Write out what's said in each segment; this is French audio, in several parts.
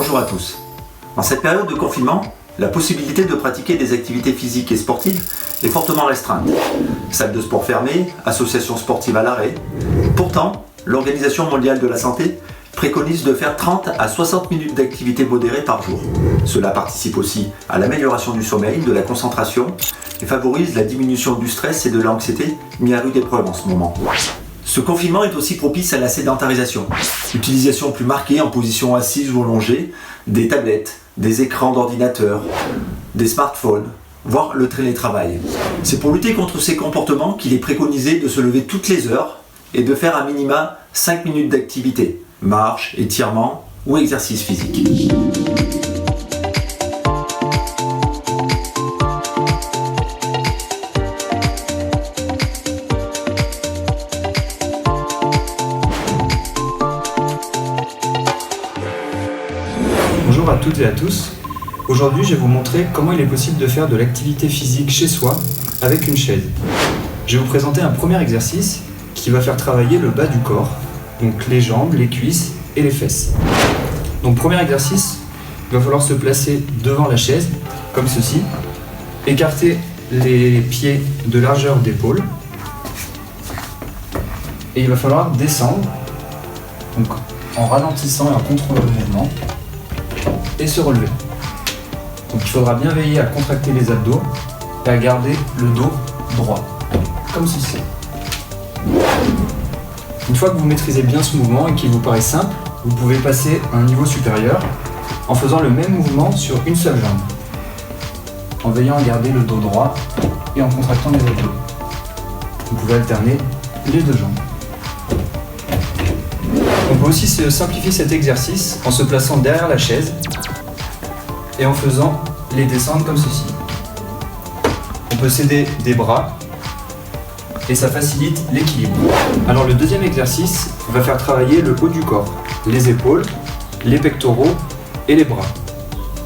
Bonjour à tous. En cette période de confinement, la possibilité de pratiquer des activités physiques et sportives est fortement restreinte. Salles de sport fermées, associations sportives à l'arrêt. Pourtant, l'Organisation mondiale de la santé préconise de faire 30 à 60 minutes d'activité modérée par jour. Cela participe aussi à l'amélioration du sommeil, de la concentration et favorise la diminution du stress et de l'anxiété mis à rude épreuve en ce moment. Ce confinement est aussi propice à la sédentarisation. Utilisation plus marquée en position assise ou allongée des tablettes, des écrans d'ordinateur, des smartphones, voire le télétravail. C'est pour lutter contre ces comportements qu'il est préconisé de se lever toutes les heures et de faire à minima 5 minutes d'activité, marche, étirement ou exercice physique. Bonjour à toutes et à tous. Aujourd'hui, je vais vous montrer comment il est possible de faire de l'activité physique chez soi avec une chaise. Je vais vous présenter un premier exercice qui va faire travailler le bas du corps, donc les jambes, les cuisses et les fesses. Donc premier exercice, il va falloir se placer devant la chaise, comme ceci, écarter les pieds de largeur d'épaule et il va falloir descendre donc, en ralentissant et en contrôlant le mouvement et se relever. Donc il faudra bien veiller à contracter les abdos et à garder le dos droit, comme ceci. Une fois que vous maîtrisez bien ce mouvement et qu'il vous paraît simple, vous pouvez passer à un niveau supérieur en faisant le même mouvement sur une seule jambe, en veillant à garder le dos droit et en contractant les abdos. Vous pouvez alterner les deux jambes. On peut aussi simplifier cet exercice en se plaçant derrière la chaise et en faisant les descendre comme ceci. On peut s'aider des bras et ça facilite l'équilibre. Alors le deuxième exercice va faire travailler le haut du corps, les épaules, les pectoraux et les bras.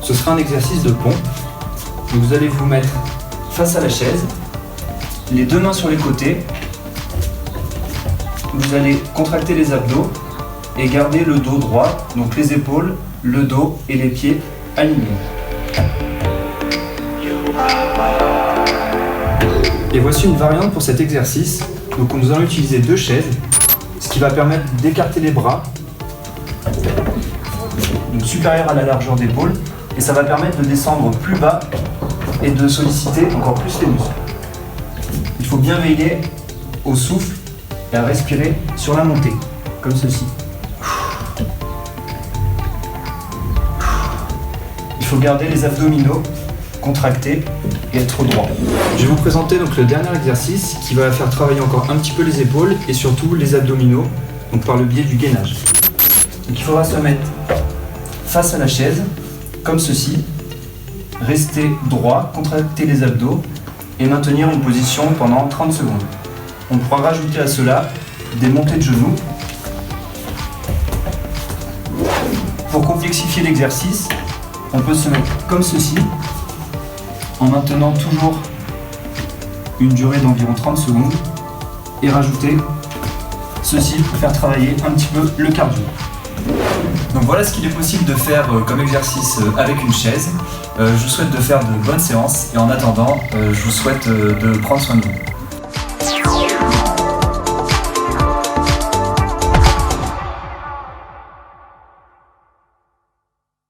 Ce sera un exercice de pompe. Donc vous allez vous mettre face à la chaise, les deux mains sur les côtés. Vous allez contracter les abdos et garder le dos droit, donc les épaules, le dos et les pieds alignés. Et voici une variante pour cet exercice. Donc nous allons utiliser deux chaises, ce qui va permettre d'écarter les bras, donc supérieurs à la largeur d'épaule, et ça va permettre de descendre plus bas et de solliciter encore plus les muscles. Il faut bien veiller au souffle et à respirer sur la montée, comme ceci. Il faut garder les abdominaux contractés et être droit. Je vais vous présenter donc le dernier exercice qui va faire travailler encore un petit peu les épaules et surtout les abdominaux, donc par le biais du gainage. Donc il faudra se mettre face à la chaise, comme ceci, rester droit, contracter les abdos et maintenir une position pendant 30 secondes. On pourra rajouter à cela des montées de genoux. Pour complexifier l'exercice, on peut se mettre comme ceci, en maintenant toujours une durée d'environ 30 secondes et rajouter ceci pour faire travailler un petit peu le cardio. Donc voilà ce qu'il est possible de faire comme exercice avec une chaise. Je vous souhaite de faire de bonnes séances et en attendant, je vous souhaite de prendre soin de vous.